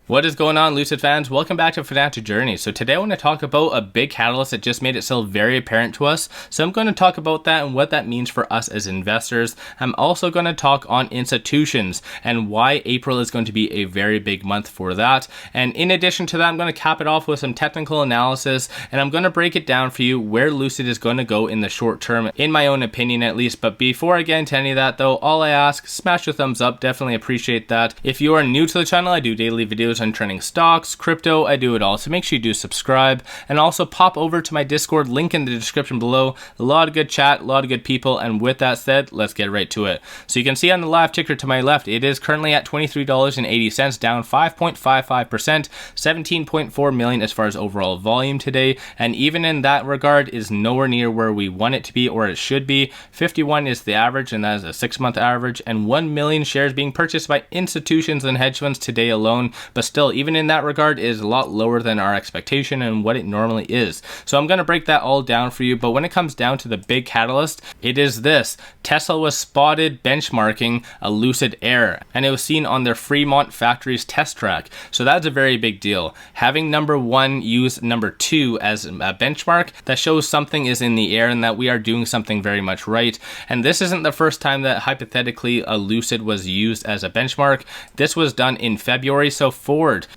What is going on, Lucid fans? Welcome back to Financial Journey. So today I want to talk about a big catalyst that just made itself very apparent to us. So I'm going to talk about that and what that means for us as investors. I'm also going to talk on institutions and why April is going to be a very big month for that. And in addition to that, I'm going to cap it off with some technical analysis, and I'm going to break it down for you where Lucid is going to go in the short term, in my own opinion at least. But before I get into any of that though, all I ask, smash the thumbs up, definitely appreciate that. If you are new to the channel, I do daily videos on trending stocks, crypto, I do it all. So make sure you do subscribe and also pop over to my Discord, link in the description below. A lot of good chat, a lot of good people. And with that said, let's get right to it. So you can see on the live ticker to my left, it is currently at $23.80, down 5.55%, 17.4 million as far as overall volume today. And even in that regard is nowhere near where we want it to be or it should be. 51 is the average, and that is a 6-month average, and 1 million shares being purchased by institutions and hedge funds today alone. But still, even in that regard, is a lot lower than our expectation and what it normally is. So I'm going to break that all down for you. But when it comes down to the big catalyst, it is this: Tesla was spotted benchmarking a Lucid Air, and it was seen on their Fremont factory's test track. So that's a very big deal. Having number one use number two as a benchmark, that shows something is in the air and that we are doing something very much right. And this isn't the first time that hypothetically a Lucid was used as a benchmark. This was done in February. So Ford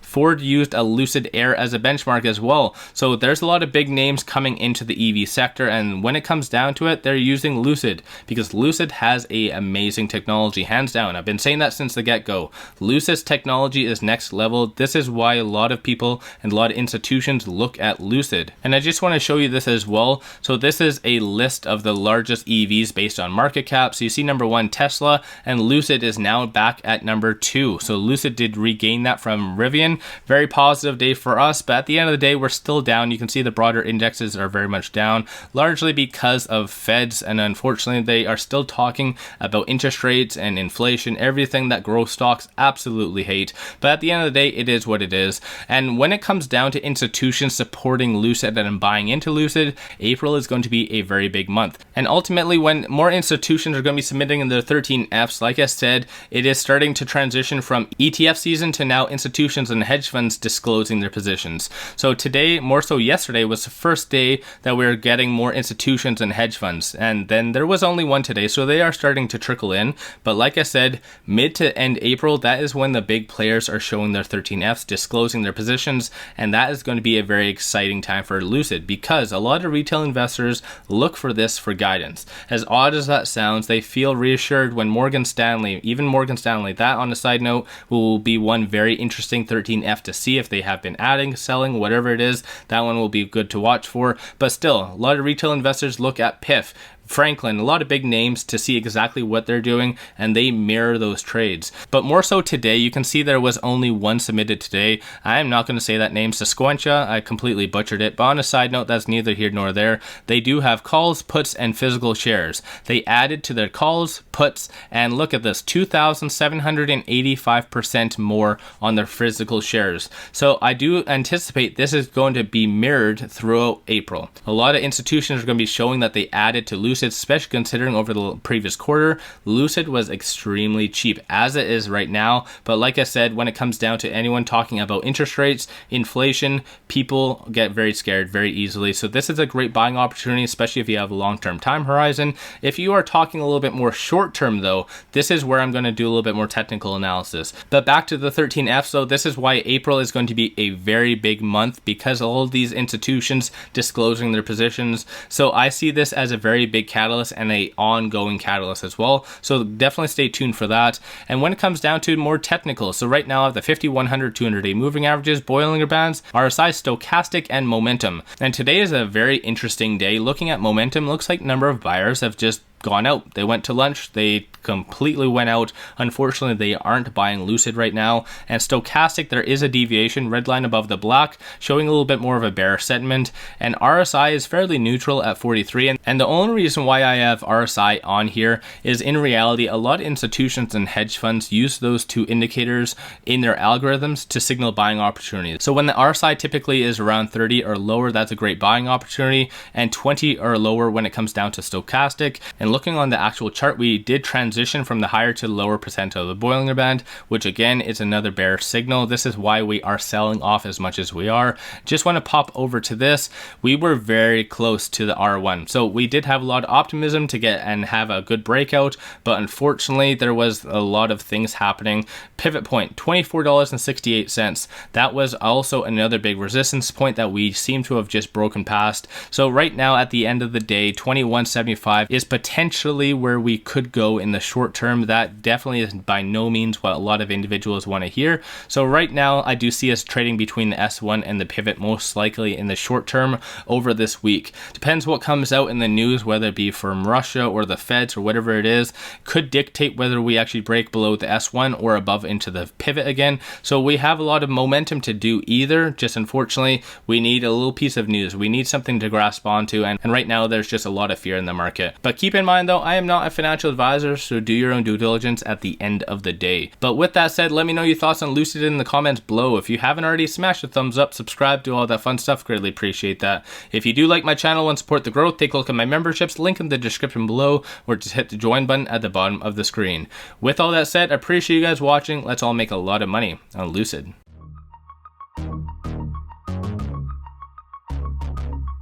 used a Lucid Air as a benchmark as well. So there's a lot of big names coming into the EV sector, and when it comes down to it, they're using Lucid because Lucid has a amazing technology, hands down. I've been saying that since the get-go. Lucid's technology is next level. This is why a lot of people and a lot of institutions look at Lucid. And I just want to show you this as well. So this is a list of the largest EVs based on market cap. So you see number one, Tesla, and Lucid is now back at number two. So Lucid did regain that from Rivian. Very positive day for us, but at the end of the day, we're still down. You can see the broader indexes are very much down, largely because of Feds, and unfortunately they are still talking about interest rates and inflation, everything that growth stocks absolutely hate. But at the end of the day, it is what it is. And when it comes down to institutions supporting Lucid and buying into Lucid, April is going to be a very big month. And ultimately, when more institutions are going to be submitting in their 13Fs, like I said, it is starting to transition from ETF season to now institutions and hedge funds disclosing their positions. So today, more so yesterday, was the first day that we were getting more institutions and hedge funds, and then there was only one today, so they are starting to trickle in. But like I said, mid to end April, that is when the big players are showing their 13Fs, disclosing their positions, and that is going to be a very exciting time for Lucid because a lot of retail investors look for this for guidance. As odd as that sounds, they feel reassured when Morgan Stanley, that on a side note, will be one very interesting 13F to see if they have been adding, selling, whatever it is. That one will be good to watch for. But still, a lot of retail investors look at PIF, Franklin, a lot of big names to see exactly what they're doing, and they mirror those trades. But more so today, you can see there was only one submitted today. I am not going to say that name, 𝗖𝗢𝗡𝗘𝗖𝗧. I completely butchered it, but on a side note, that's neither here nor there. They do have calls, puts, and physical shares. They added to their calls, puts, and look at this, 2,785% more on their physical shares. So I do anticipate this is going to be mirrored throughout April. A lot of institutions are going to be showing that they added to Lucid, especially considering over the previous quarter, Lucid was extremely cheap as it is right now. But like I said, when it comes down to anyone talking about interest rates, inflation, people get very scared very easily. So this is a great buying opportunity, especially if you have a long-term time horizon. If you are talking a little bit more short-term though, this is where I'm going to do a little bit more technical analysis. But back to the 13F, so this is why April is going to be a very big month because all of these institutions disclosing their positions. So I see this as a very big catalyst and a ongoing catalyst as well. So definitely stay tuned for that. And when it comes down to more technical, so right now I have the 50, 100, 200-day moving averages, Bollinger Bands, RSI, stochastic, and momentum. And today is a very interesting day. Looking at momentum, looks like number of buyers have just gone out. They went to lunch, they completely went out. Unfortunately, they aren't buying Lucid right now. And stochastic, there is a deviation, red line above the black, showing a little bit more of a bearish sentiment. And RSI is fairly neutral at 43. And the only reason why I have RSI on here is in reality, a lot of institutions and hedge funds use those two indicators in their algorithms to signal buying opportunities. So when the RSI typically is around 30 or lower, that's a great buying opportunity, and 20 or lower when it comes down to stochastic. And And looking on the actual chart, we did transition from the higher to the lower percentile of the Bollinger Band, which again is another bearish signal. This is why we are selling off as much as we are. Just want to pop over to this. We were very close to the R1. So we did have a lot of optimism to get and have a good breakout, but unfortunately there was a lot of things happening. Pivot point, $24.68. That was also another big resistance point that we seem to have just broken past. So right now at the end of the day, 21.75 is potentially where we could go in the short term. That definitely is by no means what a lot of individuals want to hear. So right now I do see us trading between the S1 and the pivot most likely in the short term over this week. Depends what comes out in the news, whether it be from Russia or the Feds or whatever it is, could dictate whether we actually break below the S1 or above into the pivot again. So we have a lot of momentum to do either. Just unfortunately we need a little piece of news. We need something to grasp onto, and right now there's just a lot of fear in the market. But keep in mind though, I am not a financial advisor, so do your own due diligence at the end of the day. But with that said, let me know your thoughts on Lucid in the comments below. If you haven't already, smash the thumbs up, subscribe, do all that fun stuff, greatly appreciate that. If you do like my channel and support the growth, take a look at my memberships, link in the description below, or just hit the join button at the bottom of the screen. With all that said, I appreciate you guys watching. Let's all make a lot of money on Lucid.